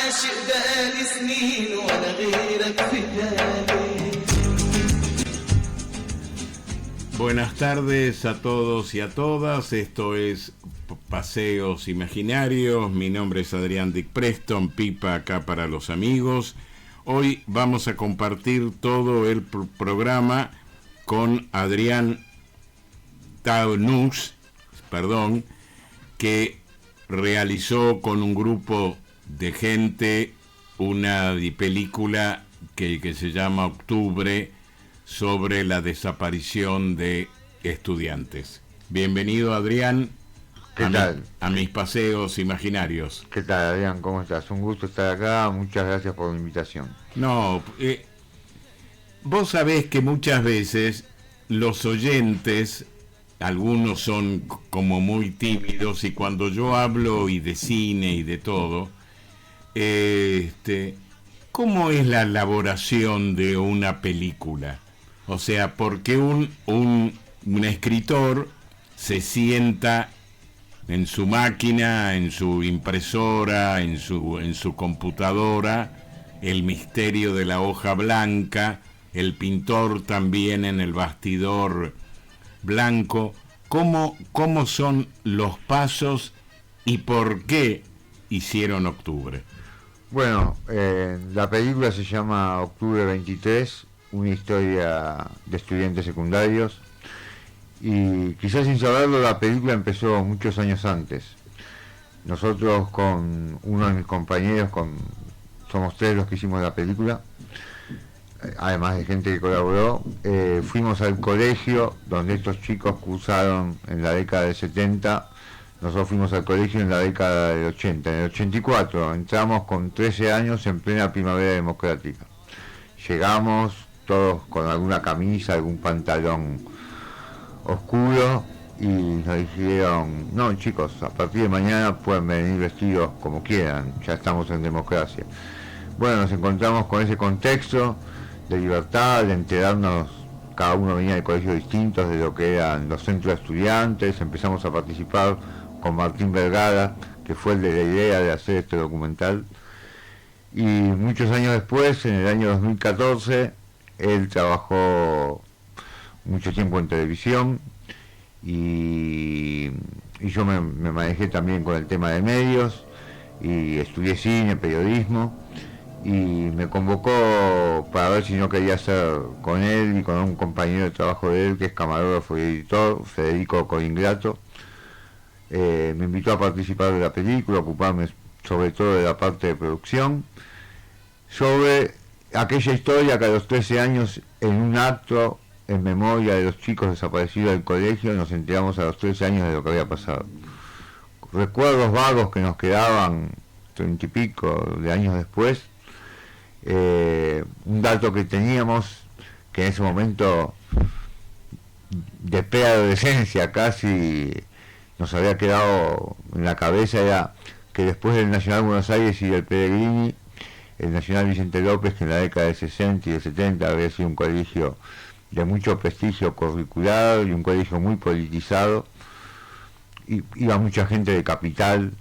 عاشق بقالي سنين ولا غيرك في بالي. Buenas tardes a todos y a todas, esto es Paseos Imaginarios, mi nombre es Adrián Dick Preston, Pipa acá para los amigos. Hoy vamos a compartir todo el programa con Adrián Taunus, que realizó con un grupo de gente una película que se llama Octubre, sobre la desaparición de estudiantes. Bienvenido, Adrián, ¿Qué tal? A mis paseos imaginarios. ¿Qué tal, Adrián? ¿Cómo estás? Un gusto estar acá, muchas gracias por la invitación. No, vos sabés que muchas veces los oyentes, algunos son como muy tímidos, y cuando yo hablo y de cine y de todo, ¿cómo es la elaboración de una película? O sea, ¿por qué un escritor se sienta en su máquina, en su impresora, en su computadora, el misterio de la hoja blanca, el pintor también en el bastidor blanco? ¿Cómo son los pasos y por qué hicieron Octubre? Bueno, la película se llama Octubre 23, una historia de estudiantes secundarios, y quizás sin saberlo la película empezó muchos años antes. Nosotros con uno de mis compañeros, somos tres los que hicimos la película, además de gente que colaboró, fuimos al colegio donde estos chicos cursaron en la década del 70. Nosotros fuimos al colegio en la década del 80. En el 84 entramos con 13 años en plena primavera democrática. Llegamos todos con alguna camisa, algún pantalón oscuro, y nos dijeron: no, chicos, a partir de mañana pueden venir vestidos como quieran, ya estamos en democracia. Bueno, nos encontramos con ese contexto de libertad, de enterarnos, cada uno venía de colegios distintos, de lo que eran los centros de estudiantes. Empezamos a participar con Martín Vergara, que fue el de la idea de hacer este documental, y muchos años después, en el año 2014, él trabajó mucho tiempo en televisión, y yo me manejé también con el tema de medios, y estudié cine, periodismo, y me convocó para ver si no quería hacer con él y con un compañero de trabajo de él, que es camarógrafo y editor, Federico Coringrato. Me invitó a participar de la película, a ocuparme sobre todo de la parte de producción, sobre aquella historia que a los 13 años, en un acto en memoria de los chicos desaparecidos del colegio, nos enteramos a los 13 años de lo que había pasado. Recuerdos vagos que nos quedaban 30 y pico de años después. Un dato que teníamos, que en ese momento de preadolescencia casi nos había quedado en la cabeza, era que después del Nacional Buenos Aires y del Pellegrini, el Nacional Vicente López, que en la década del 60 y del 70 había sido un colegio de mucho prestigio curricular y un colegio muy politizado, y iba mucha gente de capital,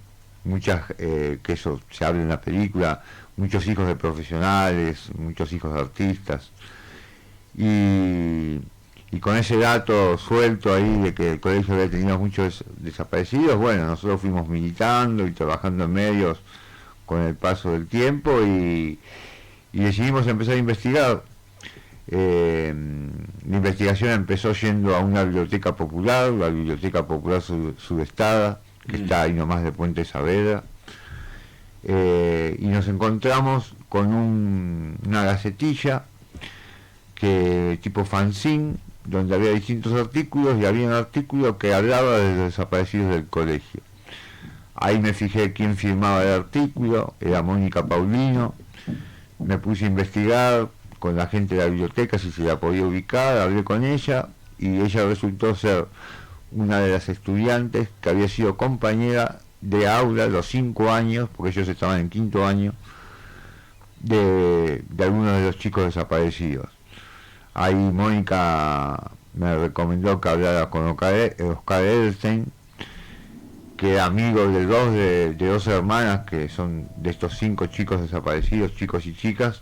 que eso se habla en la película, muchos hijos de profesionales, muchos hijos de artistas, y con ese dato suelto ahí de que el colegio había tenido muchos desaparecidos, bueno, nosotros fuimos militando y trabajando en medios con el paso del tiempo, y decidimos empezar a investigar. La investigación empezó yendo a una biblioteca popular, la Biblioteca Popular Sudestada, que está ahí nomás de Puente Saavedra, y nos encontramos con una gacetilla tipo fanzine, donde había distintos artículos, y había un artículo que hablaba de los desaparecidos del colegio. Ahí me fijé quién firmaba el artículo, era Mónica Paulino. Me puse a investigar con la gente de la biblioteca si se la podía ubicar, hablé con ella, y ella resultó ser una de las estudiantes que había sido compañera de aula los 5 años, porque ellos estaban en 5º año, de algunos de los chicos desaparecidos. Ahí Mónica me recomendó que hablara con Oscar Edelstein, que amigos de dos hermanas que son de estos 5 chicos desaparecidos, chicos y chicas.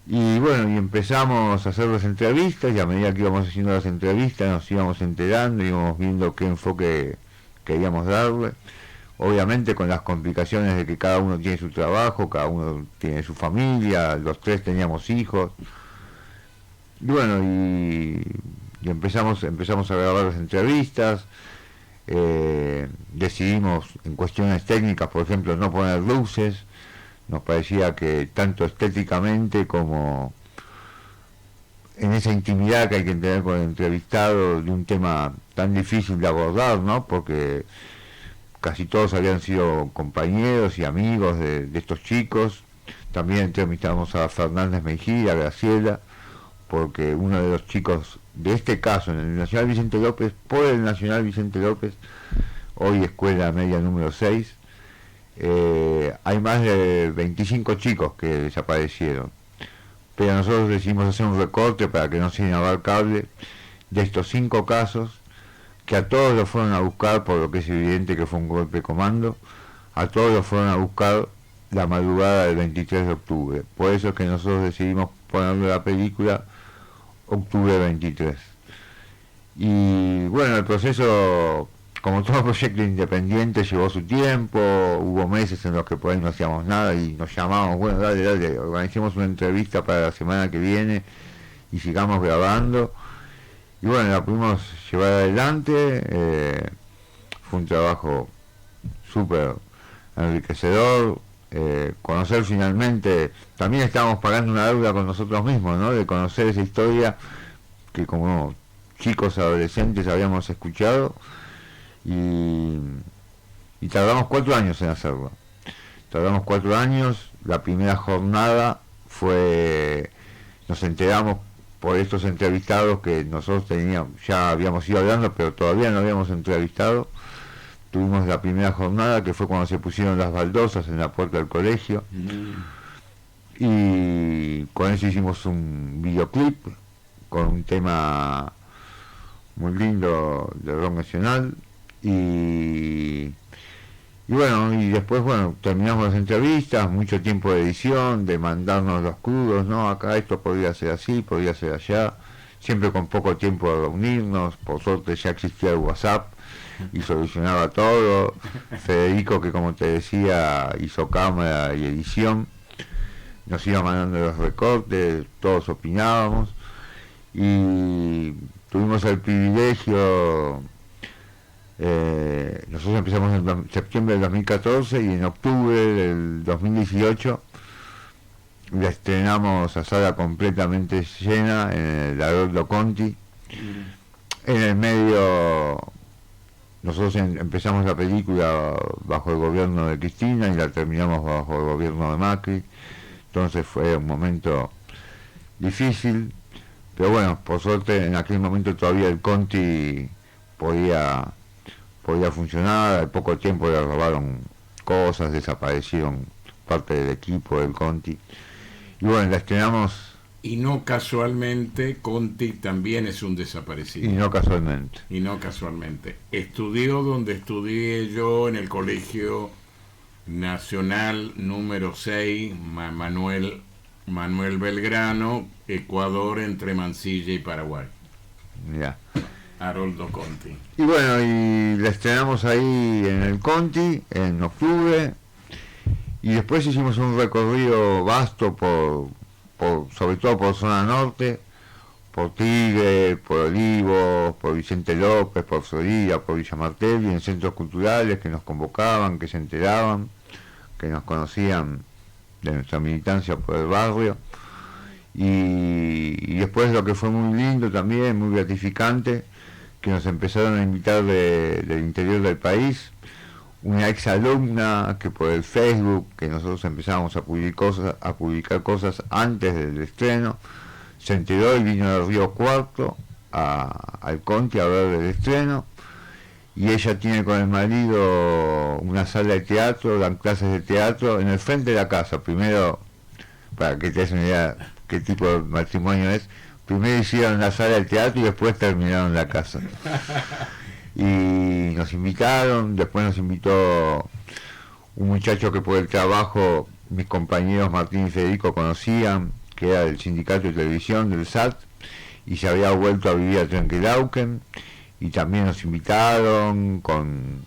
Y bueno, y empezamos a hacer las entrevistas, y a medida que íbamos haciendo las entrevistas nos íbamos enterando, íbamos viendo qué enfoque queríamos darle. Obviamente con las complicaciones de que cada uno tiene su trabajo, cada uno tiene su familia, los 3 teníamos hijos. Y bueno, y empezamos a grabar las entrevistas. Decidimos en cuestiones técnicas, por ejemplo, no poner luces. Nos parecía que tanto estéticamente como en esa intimidad que hay que tener con el entrevistado de un tema tan difícil de abordar, ¿no? Porque casi todos habían sido compañeros y amigos de estos chicos. También entrevistamos a Fernández Mejía, a Graciela, porque uno de los chicos de este caso en el Nacional Vicente López, por el Nacional Vicente López, hoy Escuela Media número 6, hay más de 25 chicos que desaparecieron, pero nosotros decidimos hacer un recorte para que no se inabarcable de estos 5 casos, que a todos los fueron a buscar, por lo que es evidente que fue un golpe de comando, a todos los fueron a buscar la madrugada del 23 de octubre. Por eso es que nosotros decidimos ponerle la película Octubre 23. Y bueno, el proceso, como todo proyecto independiente, llevó su tiempo. Hubo meses en los que por ahí no hacíamos nada y nos llamábamos, bueno, dale, organicemos una entrevista para la semana que viene y sigamos grabando. Y bueno, la pudimos llevar adelante. Fue un trabajo súper enriquecedor. Conocer finalmente, también estábamos pagando una deuda con nosotros mismos, ¿no? De conocer esa historia que como chicos adolescentes habíamos escuchado, y tardamos 4 años en hacerlo. Tardamos 4 años. La primera jornada fue, nos enteramos por estos entrevistados que nosotros ya habíamos ido hablando, pero todavía no habíamos entrevistado. Tuvimos la primera jornada, que fue cuando se pusieron las baldosas en la puerta del colegio. Y con eso hicimos un videoclip con un tema muy lindo de rock nacional. Y bueno, y después, bueno, terminamos las entrevistas, mucho tiempo de edición, de mandarnos los crudos, ¿no? Acá esto podría ser así, podría ser allá, siempre con poco tiempo de reunirnos. Por suerte ya existía el WhatsApp y solucionaba todo. Federico, que como te decía, hizo cámara y edición, nos iba mandando los recortes, todos opinábamos, y tuvimos el privilegio. Nosotros empezamos en septiembre del 2014 y en octubre del 2018 la estrenamos a sala completamente llena en el Haroldo Conti. En el medio nosotros empezamos la película bajo el gobierno de Cristina y la terminamos bajo el gobierno de Macri. Entonces fue un momento difícil, pero bueno, por suerte en aquel momento todavía el Conti podía funcionar. Al poco tiempo le robaron cosas, desaparecieron parte del equipo del Conti. Y bueno, la estrenamos. Y no casualmente, Conti también es un desaparecido. Y no casualmente. Y no casualmente. Estudió donde estudié yo, en el Colegio Nacional número 6, Manuel Belgrano, Ecuador, entre Mansilla y Paraguay. Mirá. Haroldo Conti. Y bueno, y la estrenamos ahí en el Conti en octubre, y después hicimos un recorrido vasto sobre todo por zona norte, por Tigre, por Olivos, por Vicente López, por Florida, por Villa Martelli, en centros culturales que nos convocaban, que se enteraban, que nos conocían de nuestra militancia por el barrio. Y después, lo que fue muy lindo también, muy gratificante, que nos empezaron a invitar del interior del país, una ex alumna que por el Facebook, que nosotros empezábamos a publicar cosas antes del estreno, se enteró y vino del Río Cuarto al Conti a ver el estreno. Y ella tiene con el marido una sala de teatro, dan clases de teatro en el frente de la casa. Primero, para que te des una idea qué tipo de matrimonio es, primero hicieron la sala de teatro y después terminaron la casa. y nos invitaron. Después nos invitó un muchacho que por el trabajo mis compañeros Martín y Federico conocían, que era del sindicato de televisión del SAT, y se había vuelto a vivir a Trenquelauquen, y también nos invitaron con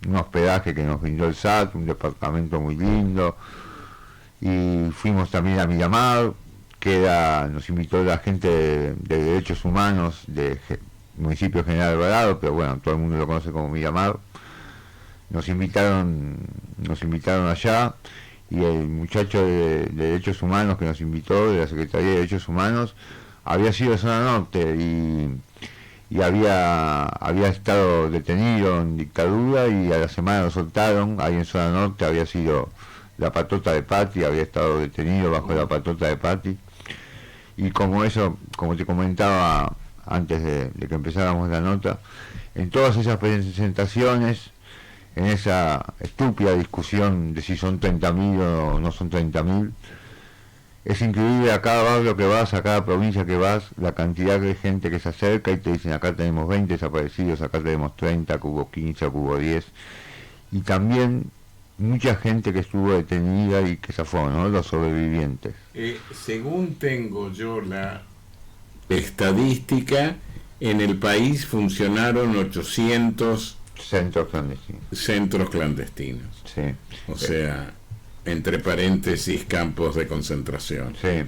un hospedaje que nos brindó el SAT, un departamento muy lindo, y fuimos también a Miramar, nos invitó la gente de Derechos Humanos de municipio General Alvarado, pero bueno, todo el mundo lo conoce como Miramar. Nos invitaron allá, y el muchacho de Derechos Humanos que nos invitó, de la Secretaría de Derechos Humanos, había sido de Zona Norte y había estado detenido en dictadura, y a la semana lo soltaron. Ahí en Zona Norte había sido la patota de Patti, había estado detenido bajo la patota de Patti. Y como te comentaba antes de que empezáramos la nota, en todas esas presentaciones, en esa estúpida discusión de si son 30.000 o no son 30.000, es increíble a cada barrio que vas, a cada provincia que vas, la cantidad de gente que se acerca y te dicen: acá tenemos 20 desaparecidos, acá tenemos 30, que hubo 15, que hubo 10. Y también mucha gente que estuvo detenida y que zafó, ¿no? Los sobrevivientes. Según tengo yo la estadística, en el país funcionaron 800 centros clandestinos. Centros clandestinos. Sí. O sea, entre paréntesis, campos de concentración. Sí.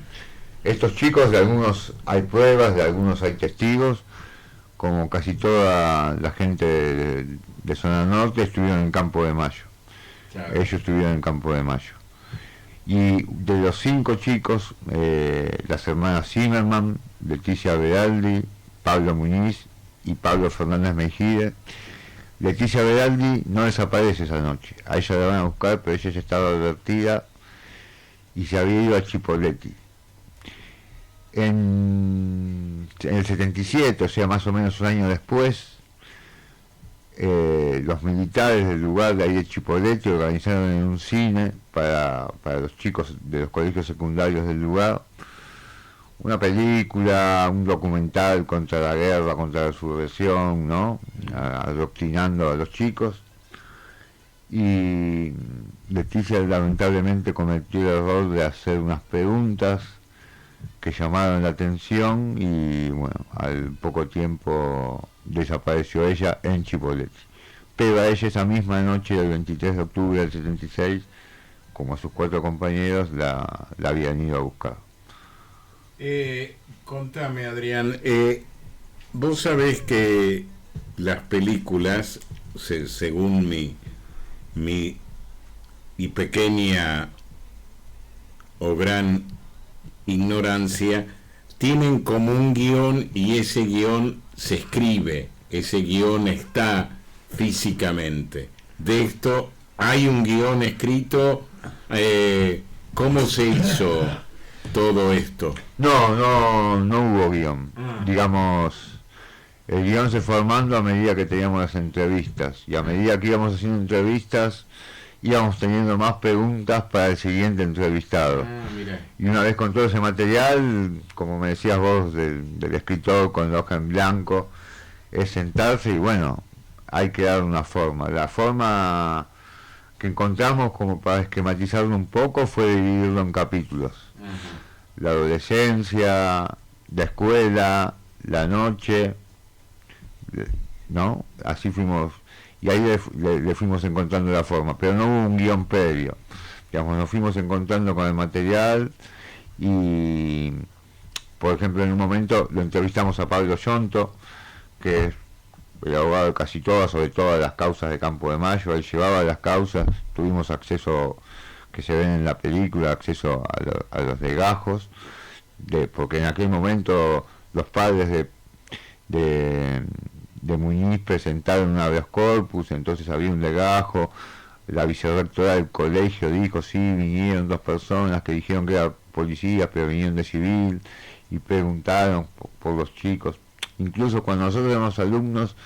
Estos chicos, de algunos hay pruebas, de algunos hay testigos, como casi toda la gente de Zona Norte estuvieron en Campo de Mayo. Claro. Ellos estuvieron en Campo de Mayo. Y de los 5 chicos, las hermanas Zimmerman, Leticia Beraldi, Pablo Muñiz y Pablo Fernández Mejide. Leticia Beraldi no desaparece esa noche. A ella la van a buscar, pero ella ya estaba advertida y se había ido a Chipoleti. En el 77, o sea, más o menos un año después, los militares del lugar de ahí de Chipoleti organizaron en un cine para los chicos de los colegios secundarios del lugar una película, un documental contra la guerra, contra la subversión, ¿no? Adoctrinando a los chicos. Y Leticia lamentablemente cometió el error de hacer unas preguntas que llamaron la atención, y bueno, al poco tiempo desapareció ella en Chipoleti. Pero a ella esa misma noche del 23 de octubre del 76, como a sus 4 compañeros, la habían ido a buscar. Contame, Adrián, vos sabés que las películas, según mi y pequeña o gran ignorancia, tienen como un guión, y ese guión se escribe, ese guión está físicamente. De esto hay un guión escrito. ¿Cómo se hizo todo esto? No hubo guión. Digamos, el guión se fue armando a medida que teníamos las entrevistas, y a medida que íbamos haciendo entrevistas íbamos teniendo más preguntas para el siguiente entrevistado. Y una vez con todo ese material, como me decías vos del escritor con la hoja en blanco, es sentarse y bueno, hay que dar una forma. La forma que encontramos como para esquematizarlo un poco fue dividirlo en capítulos. La adolescencia, la escuela, la noche, ¿no? Así fuimos, y ahí le fuimos encontrando la forma, pero no hubo un guión previo. Digamos, nos fuimos encontrando con el material, y por ejemplo en un momento lo entrevistamos a Pablo Yonto, que es el abogado de casi todas, sobre todas las causas de Campo de Mayo. Él llevaba las causas, tuvimos acceso, que se ven en la película, acceso a los legajos, porque en aquel momento los padres de Muñiz presentaron un habeas corpus, entonces había un legajo. La vicerrectora del colegio dijo: sí, vinieron 2 personas que dijeron que eran policías, pero vinieron de civil, y preguntaron por los chicos. Incluso cuando nosotros éramos alumnos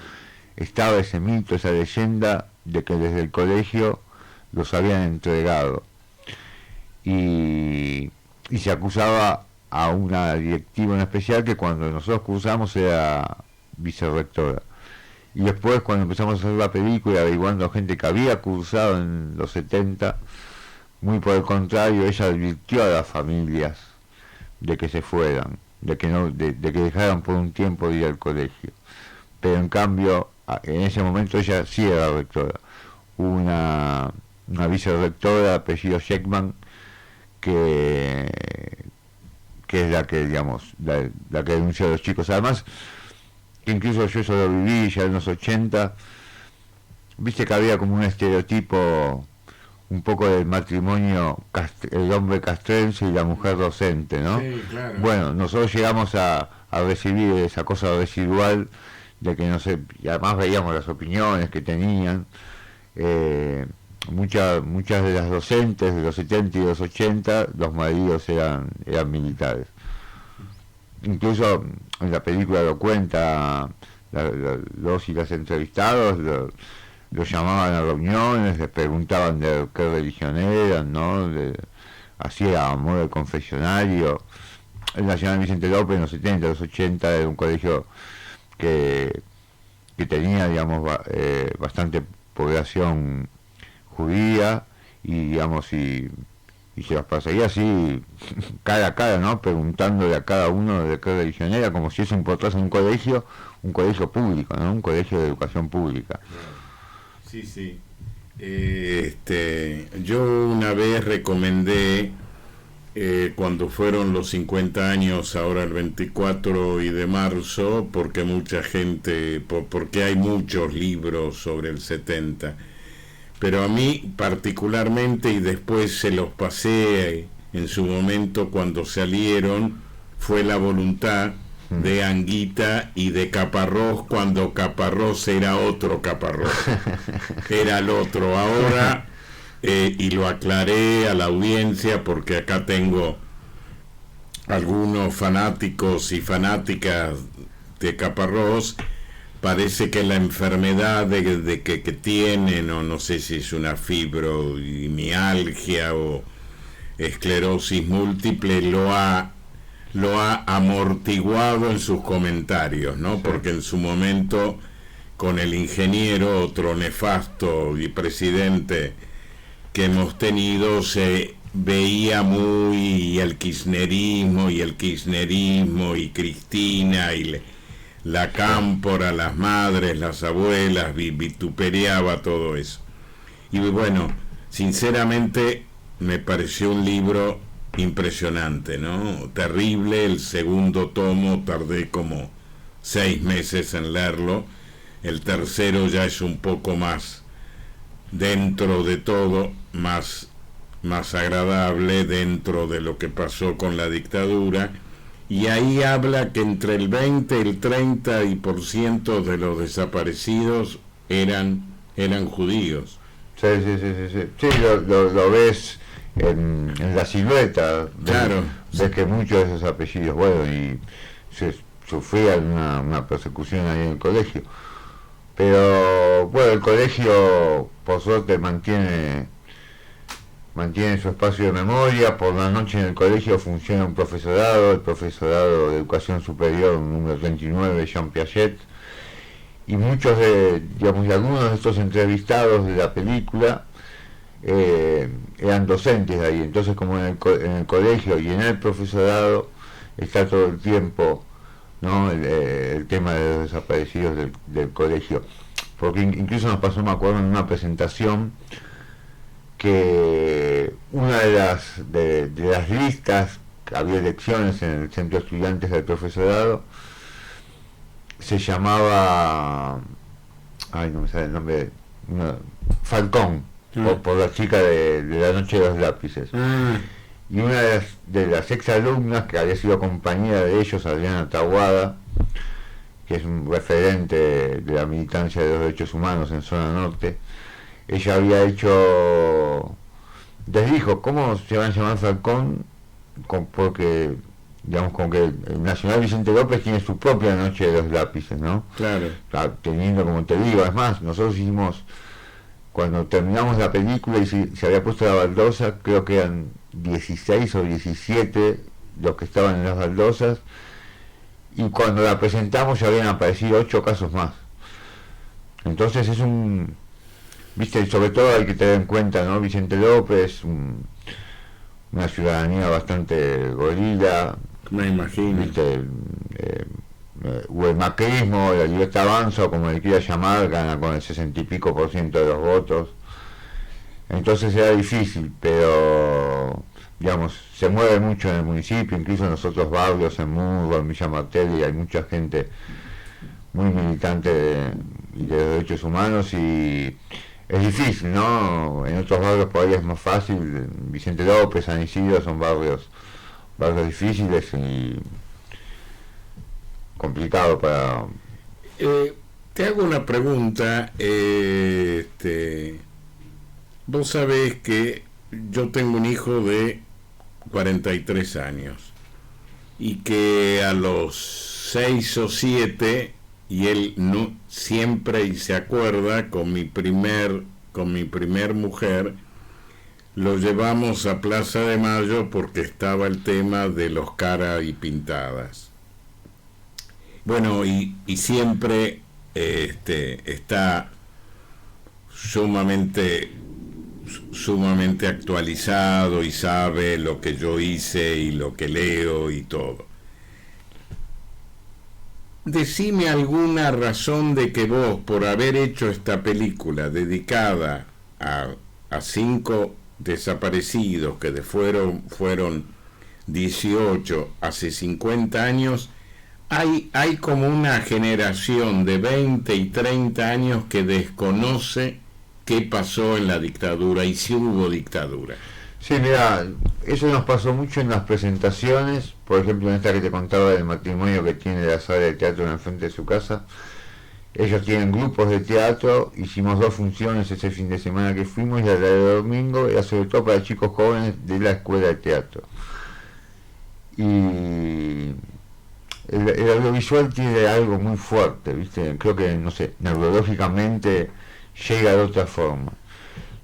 estaba ese mito, esa leyenda de que desde el colegio los habían entregado, y se acusaba a una directiva en especial, que cuando nosotros cursamos era vicerrectora. y después cuando empezamos a hacer la película, averiguando gente que había cursado en los 70, muy por el contrario, ella advirtió a las familias de que se fueran, de que no, de que dejaran por un tiempo de ir al colegio. Pero en cambio, en ese momento ella sí era rectora. Hubo una vicerrectora de apellido Sheckman que es la que, digamos, la que denunció a los chicos. Además, que incluso yo eso lo viví ya en los 80, viste que había como un estereotipo un poco del matrimonio, el hombre castrense y la mujer docente, ¿no? Sí, claro. Bueno, nosotros llegamos a recibir esa cosa residual de que no sé, y además veíamos las opiniones que tenían. Muchas de las docentes de los 70 y los 80, los maridos eran militares. Incluso en la película lo cuenta, los y las entrevistados los llamaban a reuniones, les preguntaban de qué religión eran, ¿no? Así a modo de confesionario. El Nacional Vicente López en los 70, los 80 era un colegio que tenía, digamos, bastante población judía, y digamos, y se los perseguía así cara a cara, ¿no? Preguntándole a cada uno de qué religión era, como si eso importase un colegio público, ¿no? Un colegio de educación pública. Sí, sí. Yo una vez recomendé, cuando fueron los 50 años, ahora el 24 y de marzo, porque mucha gente, porque hay muchos libros sobre el 70, pero a mí particularmente, y después se los pasé en su momento cuando salieron, fue La voluntad de Anguita y de Caparrós, cuando Caparrós era otro Caparrós, era el otro. Ahora, y lo aclaré a la audiencia porque acá tengo algunos fanáticos y fanáticas de Caparrós. Parece que la enfermedad de que tienen, o no sé si es una fibromialgia o esclerosis múltiple, lo ha amortiguado en sus comentarios, ¿no? Sí. Porque en su momento, con el ingeniero, otro nefasto y presidente que hemos tenido, se veía muy el kirchnerismo y Cristina y la cámpora, las madres, las abuelas, vituperaba todo eso. Y bueno, sinceramente me pareció un libro impresionante, ¿no? Terrible. El segundo tomo tardé como 6 meses en leerlo. El tercero ya es un poco más, dentro de todo, más agradable, dentro de lo que pasó con la dictadura. Y ahí habla que entre el 20 y el 30% de los desaparecidos eran judíos. Sí, lo ves en la silueta. Claro. Ves que muchos de esos apellidos, bueno, y se sufrían una persecución ahí en el colegio. Pero, bueno, el colegio, por suerte, mantiene su espacio de memoria. Por la noche en el colegio funciona un profesorado, el profesorado de Educación Superior número 39, Jean Piaget, y muchos de algunos de estos entrevistados de la película eran docentes de ahí. Entonces, como en el colegio y en el profesorado está todo el tiempo, ¿no? El tema de los desaparecidos del colegio, porque incluso nos pasó, me acuerdo, en una presentación, que una de las listas, había elecciones en el centro de estudiantes del profesorado, se llamaba, no me sale el nombre, Falcón, por la chica de la noche de los lápices. Y una de las exalumnas, que había sido compañera de ellos, Adriana Tahuada, que es un referente de la militancia de los derechos humanos en zona norte, ella había les dijo, ¿cómo se van a llamar Falcón? Porque, digamos, con que el Nacional Vicente López tiene su propia noche de los lápices, ¿no? Claro. Teniendo, como te digo, es más, nosotros hicimos, cuando terminamos la película y se había puesto la baldosa, creo que eran 16 o 17 los que estaban en las baldosas, y cuando la presentamos ya habían aparecido 8 casos más. Entonces es viste, sobre todo hay que tener en cuenta, ¿no? Vicente López, una ciudadanía bastante gorila, Me imagino. viste, o el macrismo, la libertad avanza, o como le quiera llamar, gana con el 60 y pico% de los votos. Entonces era difícil, pero digamos, se mueve mucho en el municipio, incluso en los otros barrios, en Murro, en Villa Martelli, hay mucha gente muy militante de derechos humanos y es difícil, ¿no? En otros barrios por ahí es más fácil, Vicente López, San Isidro son barrios difíciles y complicados para... Te hago una pregunta. Vos sabés que yo tengo un hijo de 43 años y que a los 6 o 7, y él no siempre y se acuerda, con mi primer mujer, lo llevamos a Plaza de Mayo porque estaba el tema de los cara y pintadas. Bueno, y siempre está sumamente actualizado y sabe lo que yo hice y lo que leo y todo. Decime alguna razón de que vos, por haber hecho esta película dedicada a 5 desaparecidos que fueron 18 hace 50 años, hay como una generación de 20 y 30 años que desconoce qué pasó en la dictadura y si hubo dictadura. Sí, mira, eso nos pasó mucho en las presentaciones, por ejemplo en esta que te contaba del matrimonio que tiene la sala de teatro en el frente de su casa. Ellos tienen grupos de teatro, hicimos 2 funciones ese fin de semana que fuimos, y la de domingo era sobre todo para chicos jóvenes de la escuela de teatro. Y el audiovisual tiene algo muy fuerte, ¿viste? Creo que, no sé, neurológicamente llega de otra forma.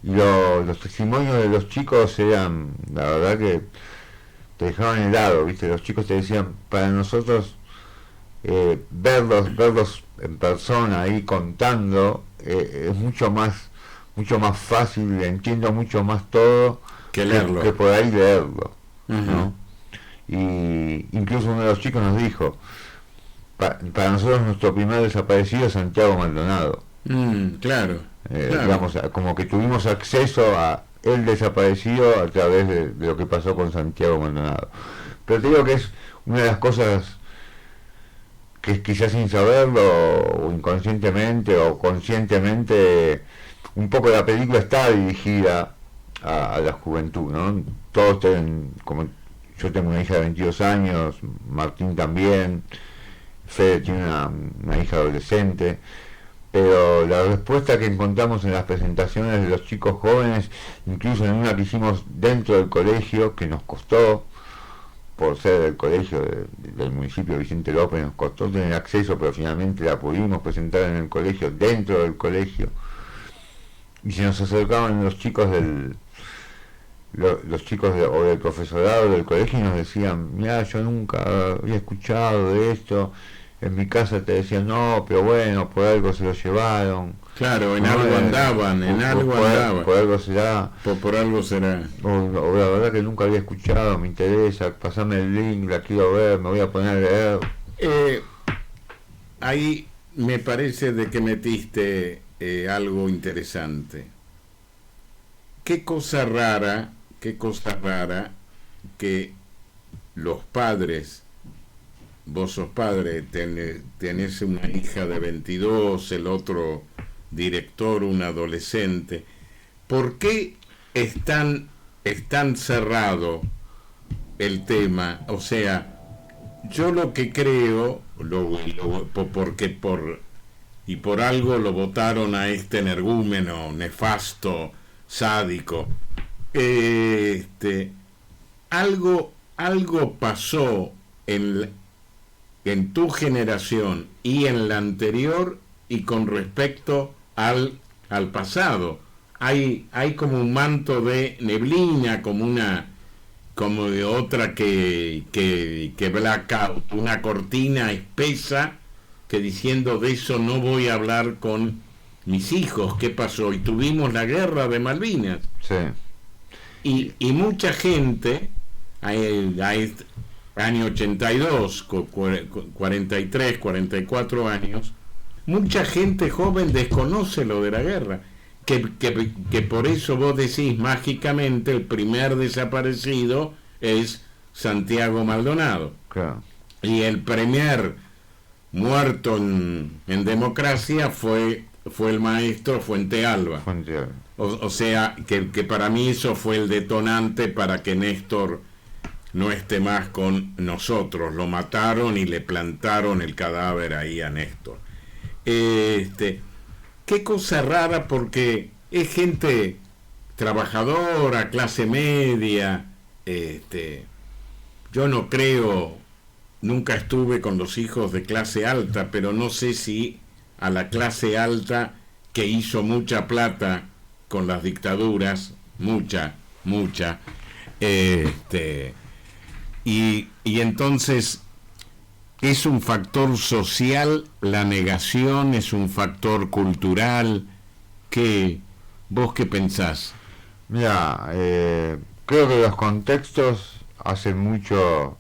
Y los testimonios de los chicos eran, la verdad que te dejaban helado, ¿viste? Los chicos te decían, para nosotros verlos en persona ahí contando es mucho más fácil, entiendo mucho más todo que leerlo, que por ahí leerlo, uh-huh. ¿no? Y incluso uno de los chicos nos dijo, para nosotros nuestro primer desaparecido es Santiago Maldonado. Claro. Digamos, como que tuvimos acceso a el desaparecido a través de lo que pasó con Santiago Maldonado. Pero te digo que es una de las cosas que quizás sin saberlo, o inconscientemente o conscientemente, un poco la película está dirigida a la juventud, ¿no? Todos tienen, como yo tengo una hija de 22 años, Martín también, Fede tiene una hija adolescente, pero la respuesta que encontramos en las presentaciones de los chicos jóvenes, incluso en una que hicimos dentro del colegio, que nos costó, por ser del colegio del municipio de Vicente López, nos costó tener acceso, pero finalmente la pudimos presentar en el colegio, dentro del colegio, y se nos acercaban los chicos o del profesorado del colegio y nos decían, mira, yo nunca había escuchado de esto, en mi casa te decían, no, pero bueno, por algo se lo llevaron. Claro, en algo andaban, por algo será. Por algo será. O la verdad que nunca había escuchado, me interesa, pasame el link, la quiero ver, me voy a poner a leer. Ahí me parece de que metiste algo interesante. Qué cosa rara que los padres, vos sos padre, tenés una hija de 22, el otro director, un adolescente. ¿Por qué es tan cerrado el tema? O sea, yo lo que creo, porque por algo lo votaron a este energúmeno nefasto, sádico, algo pasó en tu generación y en la anterior y con respecto al pasado. Hay como un manto de neblina, como de otra que blackout, una cortina espesa que diciendo de eso no voy a hablar con mis hijos, ¿qué pasó? Y tuvimos la guerra de Malvinas. Sí. Y mucha gente, año 82, 43, 44 años, mucha gente joven desconoce lo de la guerra. Que por eso vos decís mágicamente el primer desaparecido es Santiago Maldonado. Claro. Y el primer muerto en democracia fue el maestro Fuente Alba. Fuente Alba. O sea, que para mí eso fue el detonante para que Néstor no esté más con nosotros. Lo mataron y le plantaron el cadáver ahí a Néstor. Qué cosa rara, porque es gente trabajadora, clase media. Yo no creo, nunca estuve con los hijos de clase alta, pero no sé si a la clase alta que hizo mucha plata con las dictaduras, mucha, y entonces es un factor social, la negación es un factor cultural. ¿Vos qué pensás? Mira, creo que los contextos hacen mucho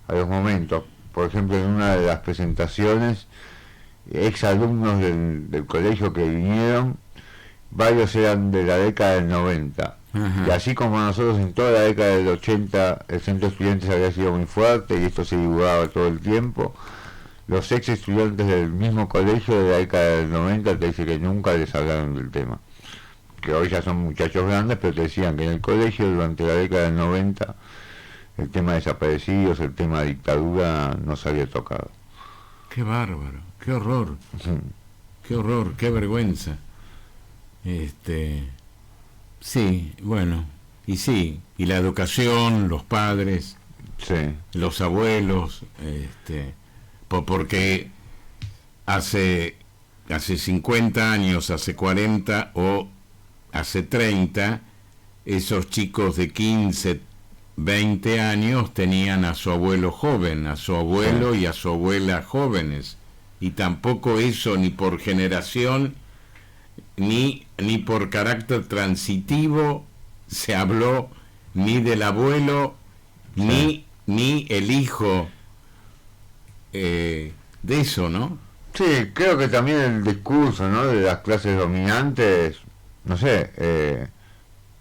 a los momentos. Por ejemplo, en una de las presentaciones, exalumnos del colegio que vinieron, varios eran de la década del 90. Ajá. Y así como nosotros en toda la década del 80 el centro de estudiantes había sido muy fuerte y esto se divulgaba todo el tiempo, los ex estudiantes del mismo colegio de la década del 90 te dicen que nunca les hablaron del tema. Que hoy ya son muchachos grandes, pero te decían que en el colegio durante la década del 90 el tema de desaparecidos, el tema de dictadura no se había tocado. Qué bárbaro, qué horror, qué horror, qué vergüenza. Sí, bueno, y la educación, los padres, Sí, los abuelos, porque hace 50 años, hace 40 o hace 30, esos chicos de 15, 20 años tenían a su abuelo joven, a su abuelo y a su abuela jóvenes, y tampoco eso ni por generación ni por carácter transitivo se habló ni del abuelo ni el hijo de eso, ¿no? sí, creo que también el discurso, ¿no?, de las clases dominantes, no sé,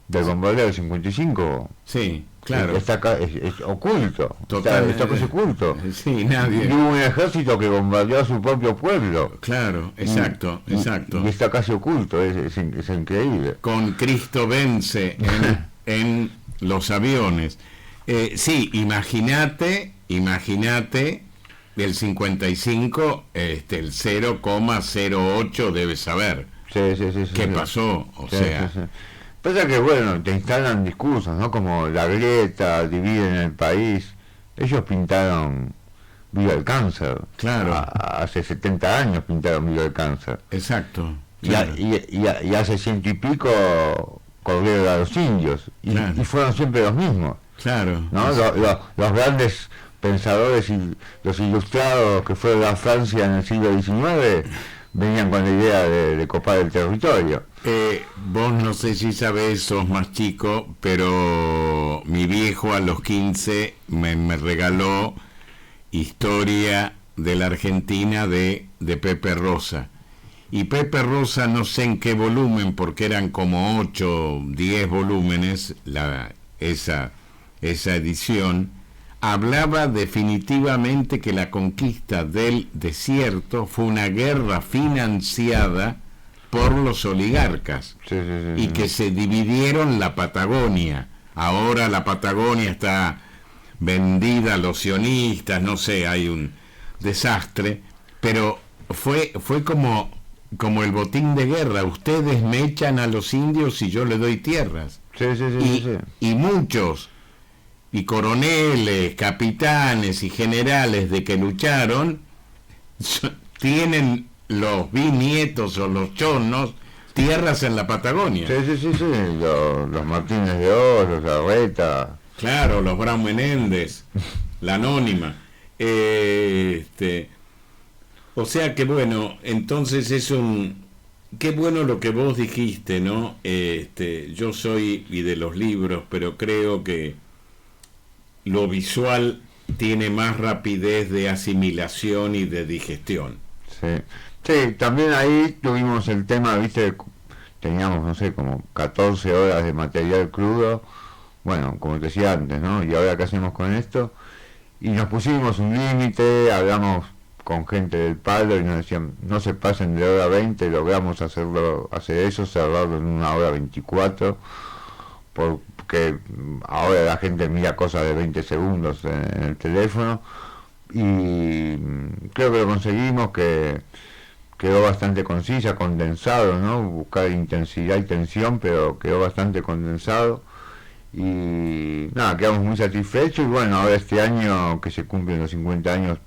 del bombardeo del 55. Sí, claro. Está acá, es oculto. Total, está casi oculto. Sí, Y nadie. hubo un ejército que bombardeó a su propio pueblo. Claro, exacto, exacto. Y está casi oculto, es increíble. Con Cristo vence en los aviones. Sí, imagínate del 55, el 0,08 debe saber. Sí, ¿Qué pasó? O Sí, sea, sí. Pasa que, bueno, te instalan discursos, ¿no? Como la grieta, dividen el país. Ellos pintaron Viva el Cáncer. Claro. Hace 70 años pintaron Viva el Cáncer. exacto. Y, Claro. y hace 100 y pico Cordero a los Indios. Claro. Y fueron siempre los mismos, Claro. ¿no? Los grandes pensadores y los ilustrados que fueron a Francia en el siglo XIX venían con la idea de copar el territorio. Vos no sé si sabés, sos más chico, pero mi viejo a los 15 me regaló Historia de la Argentina de Pepe Rosa. Y Pepe Rosa, no sé en qué volumen, porque eran como 8, 10 volúmenes, esa edición, hablaba definitivamente que la conquista del desierto fue una guerra financiada por los oligarcas, Sí, y que se dividieron la Patagonia. Ahora la Patagonia está vendida a los sionistas, no sé, hay un desastre, pero fue como el botín de guerra. Ustedes me echan a los indios y yo les doy tierras. Sí. Y muchos, y coroneles, capitanes y generales de que lucharon, tienen los bisnietos o los chonos tierras en la Patagonia. Sí. Los Martínez de Oro, los Larreta. Claro, los Brown Menéndez, la Anónima. O sea que bueno, entonces es un qué bueno lo que vos dijiste, ¿no? Yo soy y de los libros, pero creo que lo visual tiene más rapidez de asimilación y de digestión. Sí, sí, también ahí tuvimos el tema, viste, teníamos, no sé, como 14 horas de material crudo, bueno, como te decía antes, ¿no? Y ahora qué hacemos con esto, y nos pusimos un límite, hablamos con gente del palo y nos decían, no se pasen de hora 20, logramos hacer eso, cerrarlo en 1 hora 24, porque ahora la gente mira cosas de 20 segundos en el teléfono, y creo que lo conseguimos, que quedó bastante concisa, condensado, ¿no? Buscar intensidad y tensión, pero quedó bastante condensado. Y nada, quedamos muy satisfechos. Y bueno, ahora este año que se cumplen los 50 años,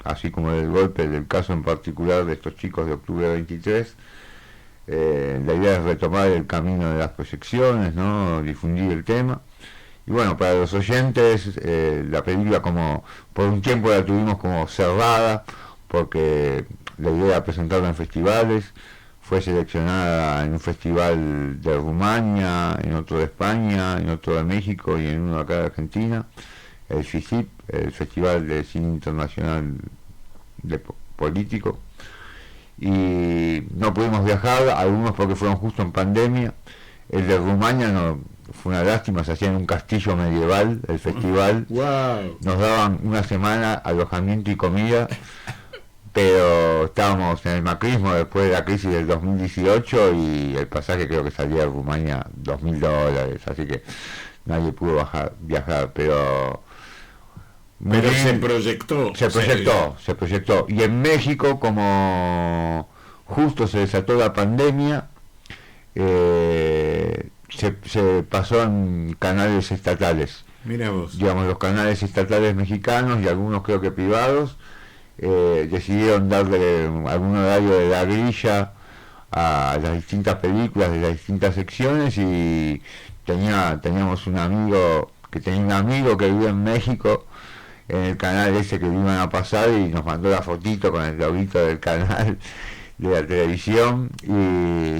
así como del golpe, del caso en particular de estos chicos de octubre 23, la idea es retomar el camino de las proyecciones, ¿no? Difundir el tema. Y bueno, para los oyentes, la película, como por un tiempo la tuvimos como cerrada, porque la idea era presentarla en festivales. Fue seleccionada en un festival de Rumania, en otro de España, en otro de México y en uno acá de Argentina, el FICIP, el Festival de Cine Internacional Político. Y no pudimos viajar, algunos porque fueron justo en pandemia. El de Rumania no, fue una lástima, se hacía en un castillo medieval el festival. ¡Wow! Nos daban una semana alojamiento y comida, pero estábamos en el macrismo después de la crisis del 2018 y el pasaje creo que salía de Rumania $2.000, así que nadie pudo viajar, pero se proyectó. se proyectó. Y en México, como justo se desató la pandemia, se pasó en canales estatales. Mira vos. Digamos, los canales estatales mexicanos y algunos creo que privados decidieron darle algún horario de la grilla a las distintas películas de las distintas secciones, y teníamos un amigo que vivía en México en el canal ese que le iban a pasar, y nos mandó la fotito con el loguito del canal de la televisión. Y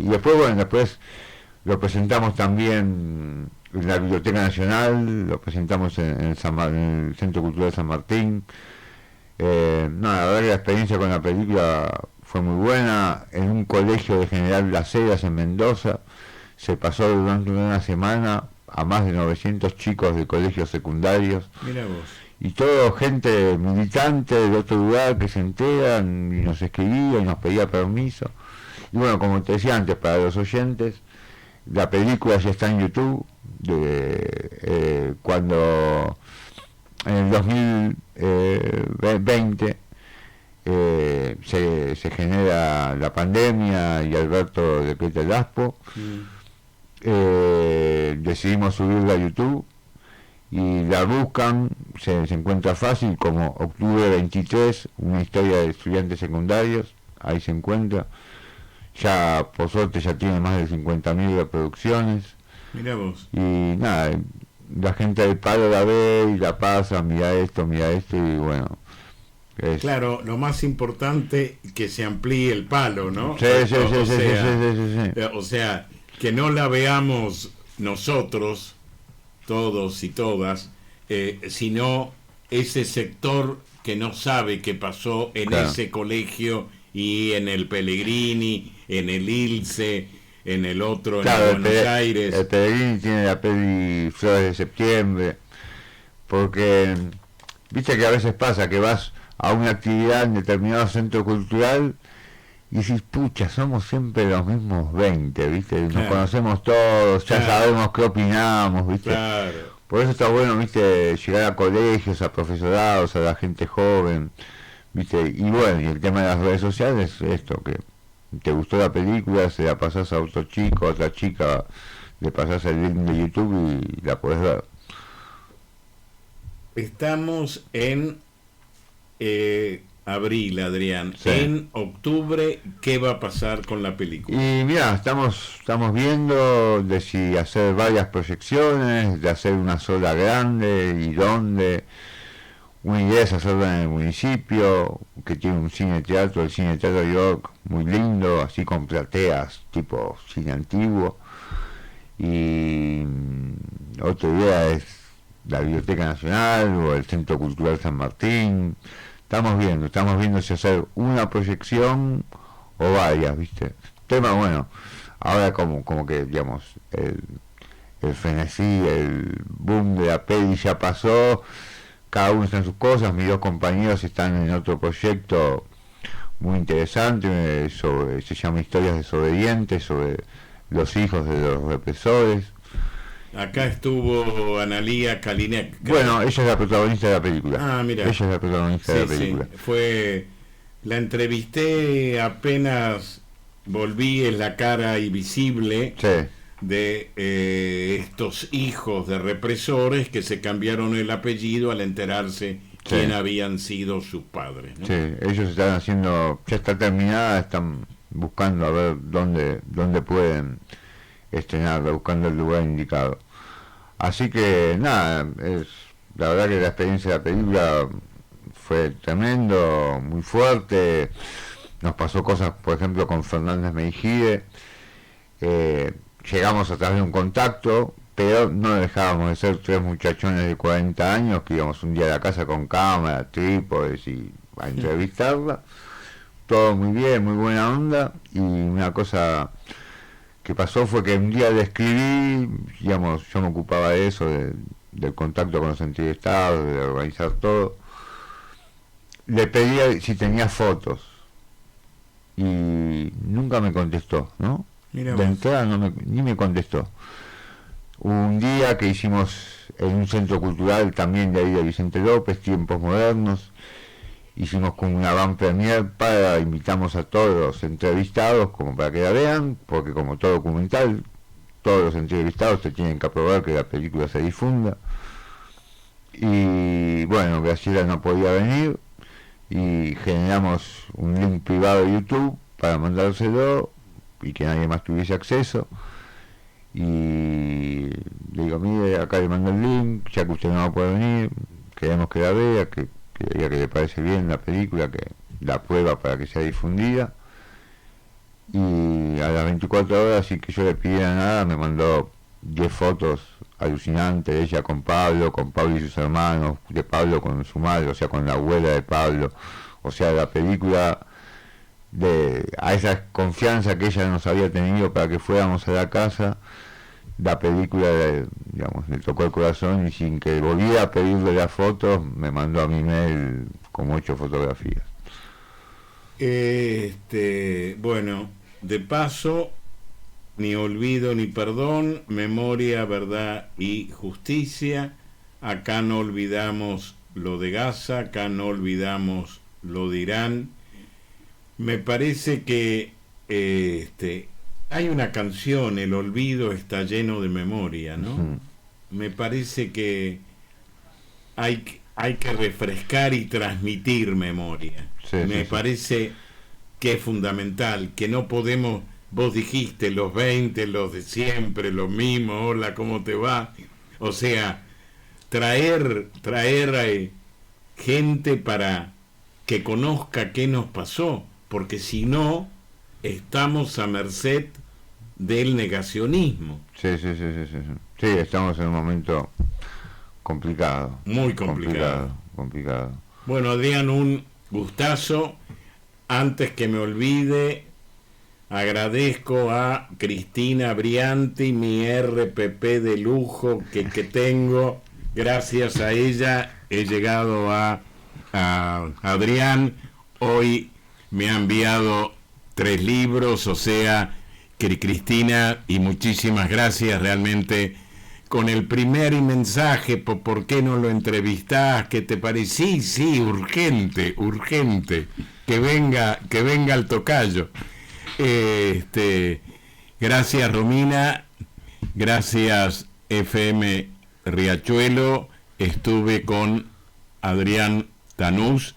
después, bueno, después lo presentamos también en la Biblioteca Nacional, lo presentamos en el Centro Cultural de San Martín. No, la verdad que la experiencia con la película fue muy buena. En un colegio de General Las Heras en Mendoza se pasó durante una semana a más de 900 chicos de colegios secundarios. Mira vos. Y todo gente militante de otro lugar que se enteran y nos escribía y nos pedía permiso. Y bueno, como te decía antes, para los oyentes, la película ya está en YouTube. Cuando en el 2020 se genera la pandemia y Alberto decreta el ASPO, decidimos subirla a YouTube y la buscan, se encuentra fácil como Octubre 23, una historia de estudiantes secundarios, ahí se encuentra. Ya, por suerte, ya tiene más de 50.000 reproducciones. Mira vos. Y nada, la gente del palo la ve y la pasa, mira esto, y bueno. Claro, lo más importante que se amplíe el palo, ¿no? Sí. O sea, que no la veamos nosotros, todos y todas, sino ese sector que no sabe qué pasó en ese colegio y en el Pellegrini, en el Ilse, en el otro, en Buenos Aires. El Pellegrini tiene la peli Flores de Septiembre, porque viste que a veces pasa que vas a una actividad en determinado centro cultural y decís, pucha, somos siempre los mismos 20, viste, nos conocemos todos, ya sabemos qué opinamos, viste. Claro. Por eso está bueno, viste, llegar a colegios, a profesorados, a la gente joven, viste. Y bueno, y el tema de las redes sociales, esto, que te gustó la película, se la pasás a otro chico, a otra chica, le pasás el link de YouTube y la podés ver. Estamos en abril, Adrián. Sí. En octubre, ¿qué va a pasar con la película? Y mira, estamos viendo de si hacer varias proyecciones, de hacer una sola grande y dónde. una idea es hacerlo en el municipio, que tiene un cine teatro, el Cine Teatro York, muy lindo, así con plateas, tipo cine antiguo. Y otra idea es la Biblioteca Nacional o el Centro Cultural San Martín. Estamos viendo si hacer una proyección o varias, ¿viste? Tema, bueno, ahora como que, digamos, el frenesí, el boom de la peli ya pasó, cada uno está en sus cosas, mis dos compañeros están en otro proyecto muy interesante, se llama Historias Desobedientes, sobre los hijos de los represores. Acá estuvo Analía Kalinek. Bueno, ella es la protagonista de la película. Ah, mira. Ella es la protagonista de la película. Sí, la entrevisté apenas volví en La Cara Invisible. Sí. De estos hijos de represores que se cambiaron el apellido al enterarse quién habían sido sus padres, ¿no? Sí, ellos están haciendo, ya está terminada, están buscando a ver dónde pueden estrenarla, buscando el lugar indicado. Así que nada, la verdad que la experiencia de la película fue tremendo, muy fuerte. Nos pasó cosas, por ejemplo, con Fernández Meijide. Llegamos a través de un contacto, pero no dejábamos de ser tres muchachones de 40 años que íbamos un día a la casa con cámara, trípodes y a entrevistarla. Todo muy bien, muy buena onda. Y una cosa que pasó fue que un día le escribí, digamos, yo me ocupaba de eso, del contacto con los entrevistados, de organizar todo. Le pedí si tenía fotos y nunca me contestó, ¿no? Mira De vos. entrada ni me contestó. Un día que hicimos en un centro cultural también de ahí de Vicente López, Tiempos Modernos, hicimos como una van premier invitamos a todos los entrevistados como para que la vean, porque como todo documental, todos los entrevistados te tienen que aprobar que la película se difunda. Y bueno, Graciela no podía venir y generamos un link privado de YouTube para mandárselo y que nadie más tuviese acceso. Y le digo, mire, acá le mando el link, ya que usted no va a poder venir, queremos que la vea, que diga que le parece bien la película, que la prueba para que sea difundida. Y a las 24 horas, sin que yo le pidiera nada, me mandó 10 fotos alucinantes, ella con Pablo y sus hermanos, de Pablo con su madre, o sea, con la abuela de Pablo. O sea, la película, a esa confianza que ella nos había tenido para que fuéramos a la casa, la película, digamos, le tocó el corazón y sin que volviera a pedirle las fotos, me mandó a mi mail como 8 fotografías. Bueno, de paso, ni olvido ni perdón, memoria, verdad y justicia. Acá no olvidamos lo de Gaza, acá no olvidamos lo de Irán. Me parece que hay una canción, El olvido está lleno de memoria, ¿no? Me parece que hay que refrescar y transmitir memoria. Me parece que es fundamental, que no podemos, vos dijiste, los 20, los de siempre, los mismos, hola, ¿cómo te va? O sea, traer gente para que conozca qué nos pasó, porque si no, estamos a merced del negacionismo. Sí, estamos en un momento complicado. Muy complicado. Complicado. Bueno, Adrián, un gustazo. Antes que me olvide, agradezco a Cristina Brianti, mi RPP de lujo que tengo. Gracias a ella he llegado a Adrián. Hoy me ha enviado 3 libros, o sea que Cristina, y muchísimas gracias realmente. Con el primer mensaje, ¿por qué no lo entrevistás? ¿Qué te parece? Sí, urgente, que venga el tocayo. Gracias Romina, gracias FM Riachuelo. Estuve con Adrián Tanús,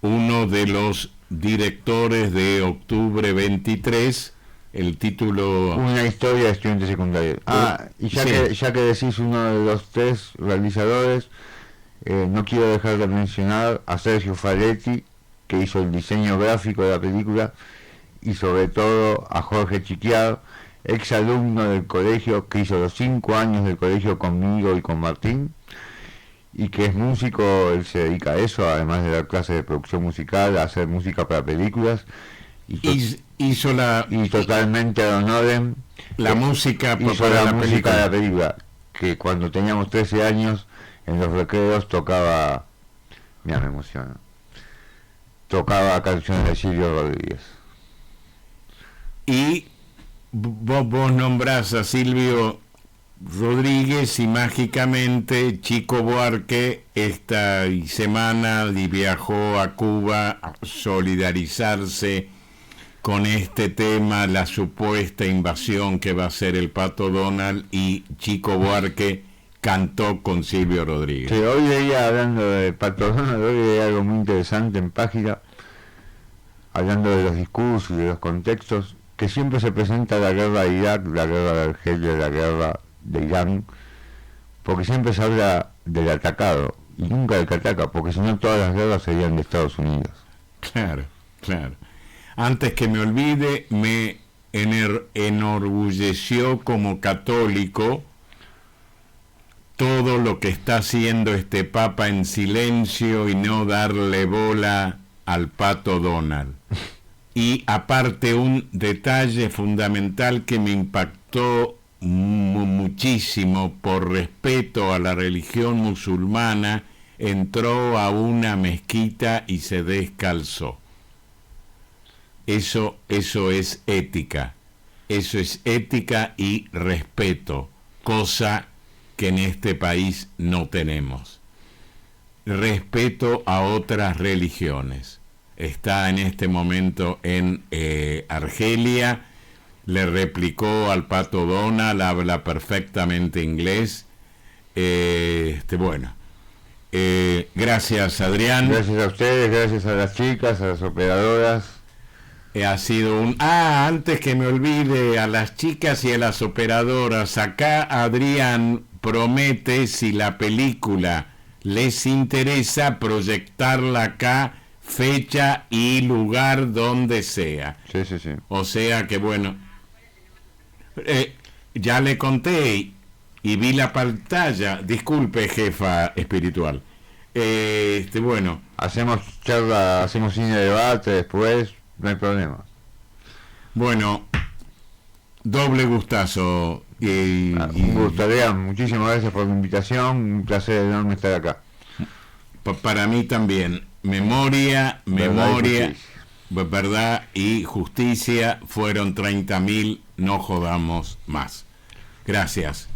uno de los directores de Octubre 23. El título... Una historia de estudiantes secundarios. Y ya que decís uno de los 3 realizadores, No quiero dejar de mencionar a Sergio Faletti, que hizo el diseño gráfico de la película, y sobre todo a Jorge Chiquiar, ex alumno del colegio, que hizo los 5 años del colegio conmigo y con Martín, y que es músico. Él se dedica a eso, además de dar clases de producción musical, a hacer música para películas, Hizo y totalmente ad honorem la música hizo para la la música de película. la película, que cuando teníamos 13 años en los recreos tocaba, mira, me emociona, tocaba canciones de Silvio Rodríguez. Y vos nombrás a Silvio Rodríguez y mágicamente Chico Buarque esta semana viajó a Cuba a solidarizarse con este tema, la supuesta invasión que va a ser el Pato Donald, y Chico Buarque cantó con Silvio Rodríguez. Sí, hoy leía, hablando de Pato Donald, hoy leía algo muy interesante en página, hablando de los discursos y de los contextos, que siempre se presenta la guerra de Irak, la guerra de Argelia, la guerra de Irán, porque siempre se habla del atacado y nunca del que ataca, porque si no todas las guerras serían de Estados Unidos. Claro, claro. Antes que me olvide, me enorgulleció como católico todo lo que está haciendo este Papa en silencio y no darle bola al Pato Donald. Y aparte, un detalle fundamental que me impactó muchísimo, por respeto a la religión musulmana, entró a una mezquita y se descalzó. Eso es ética. Eso es ética y respeto, cosa que en este país no tenemos. Respeto a otras religiones. Está en este momento en Argelia, le replicó al Pato Donald, habla perfectamente inglés. Gracias, Adrián. Gracias a ustedes, gracias a las chicas, a las operadoras. Ha sido un... antes que me olvide, a las chicas y a las operadoras, acá Adrián promete, si la película les interesa, proyectarla acá, fecha y lugar donde sea. Sí, sí, sí. O sea que bueno, ya le conté y vi la pantalla. Disculpe, jefa espiritual. Bueno. Hacemos charla, hacemos cine de debate después, no hay problema. Bueno, doble gustazo. Un gusto, Adrián, muchísimas gracias por la invitación, un placer enorme estar acá. Para mí también. Memoria, verdad y justicia, fueron 30.000, no jodamos más. Gracias.